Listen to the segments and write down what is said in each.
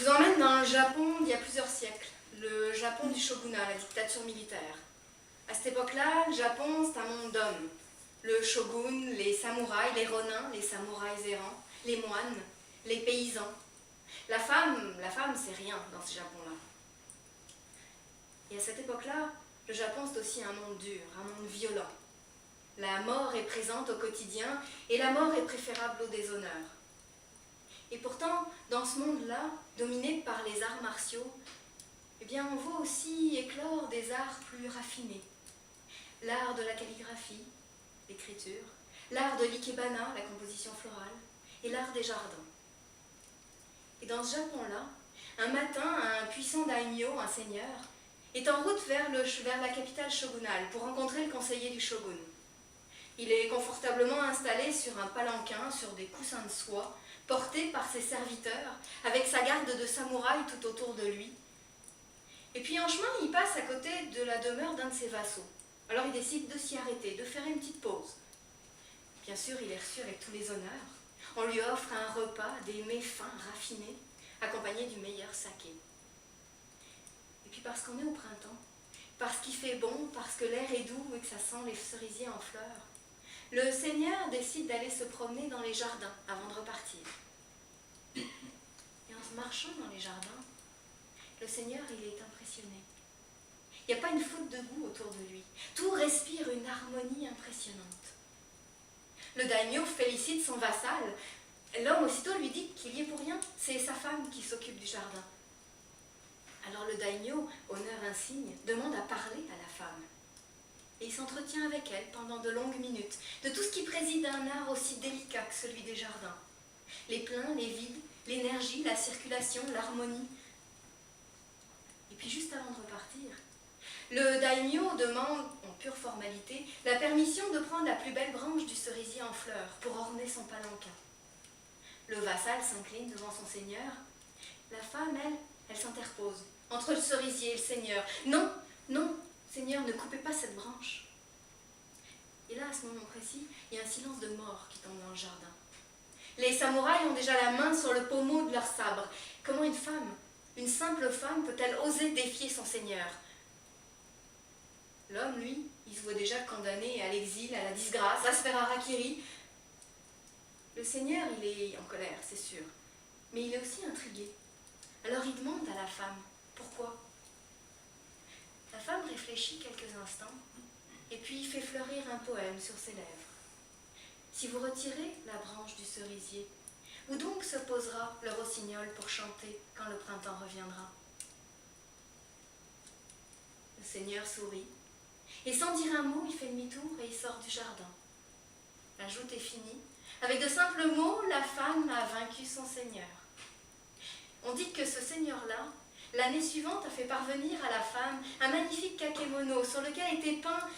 Je vous emmène dans le Japon d'il y a plusieurs siècles, le Japon du shogunat, la dictature militaire. À cette époque-là, le Japon, c'est un monde d'hommes. Le shogun, les samouraïs, les ronins, les samouraïs errants, les moines, les paysans. La femme, c'est rien dans ce Japon-là. Et à cette époque-là, le Japon, c'est aussi un monde dur, un monde violent. La mort est présente au quotidien et la mort est préférable au déshonneur. Et pourtant, dans ce monde-là, dominé par les arts martiaux, eh bien, on voit aussi éclore des arts plus raffinés. L'art de la calligraphie, l'écriture, l'art de l'ikebana, la composition florale, et l'art des jardins. Et dans ce Japon-là, un matin, un puissant daimyo, un seigneur, est en route vers la capitale shogunale pour rencontrer le conseiller du shogun. Il est confortablement installé sur un palanquin, sur des coussins de soie, porté par ses serviteurs, avec sa garde de samouraïs tout autour de lui. Et puis en chemin, il passe à côté de la demeure d'un de ses vassaux. Alors il décide de s'y arrêter, de faire une petite pause. Bien sûr, il est reçu avec tous les honneurs. On lui offre un repas, des mets fins, raffinés, accompagnés du meilleur saké. Et puis parce qu'on est au printemps, parce qu'il fait bon, parce que l'air est doux et que ça sent les cerisiers en fleurs, le seigneur décide d'aller se promener dans les jardins avant de repartir. Et en se marchant dans les jardins, le seigneur, il est impressionné. Il n'y a pas une faute de goût autour de lui. Tout respire une harmonie impressionnante. Le daimyo félicite son vassal. L'homme aussitôt lui dit qu'il y est pour rien. C'est sa femme qui s'occupe du jardin. Alors le daimyo, honneur insigne, demande à parler à la femme. Et il s'entretient avec elle pendant de longues minutes, de tout ce qui préside à un art aussi délicat que celui des jardins. Les pleins, les vides, l'énergie, la circulation, l'harmonie. Et puis juste avant de repartir, le daimyo demande, en pure formalité, la permission de prendre la plus belle branche du cerisier en fleurs pour orner son palanquin. Le vassal s'incline devant son seigneur. La femme, elle s'interpose entre le cerisier et le seigneur. Non, non, Seigneur, ne coupez pas cette branche. Et là, à ce moment précis, il y a un silence de mort qui tombe dans le jardin. Les samouraïs ont déjà la main sur le pommeau de leur sabre. Comment une femme, une simple femme, peut-elle oser défier son seigneur? L'homme, lui, il se voit déjà condamné à l'exil, à la disgrâce, à se faire harakiri. Le seigneur, il est en colère, c'est sûr, mais il est aussi intrigué. Alors il demande à la femme, pourquoi? La femme réfléchit quelques instants, et puis fait fleurir un poème sur ses lèvres. Si vous retirez la branche du cerisier, où donc se posera le rossignol pour chanter quand le printemps reviendra? Le seigneur sourit, et sans dire un mot, il fait demi-tour et il sort du jardin. La joute est finie. Avec de simples mots, la femme a vaincu son seigneur. On dit que ce seigneur-là, l'année suivante, a fait parvenir à la femme un magnifique kakemono sur lequel était peint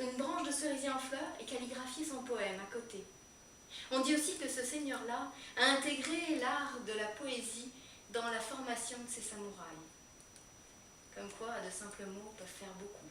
une branche de cerisier en fleurs et calligraphié son poème à côté. On dit aussi que ce seigneur-là a intégré l'art de la poésie dans la formation de ses samouraïs. Comme quoi, de simples mots peuvent faire beaucoup.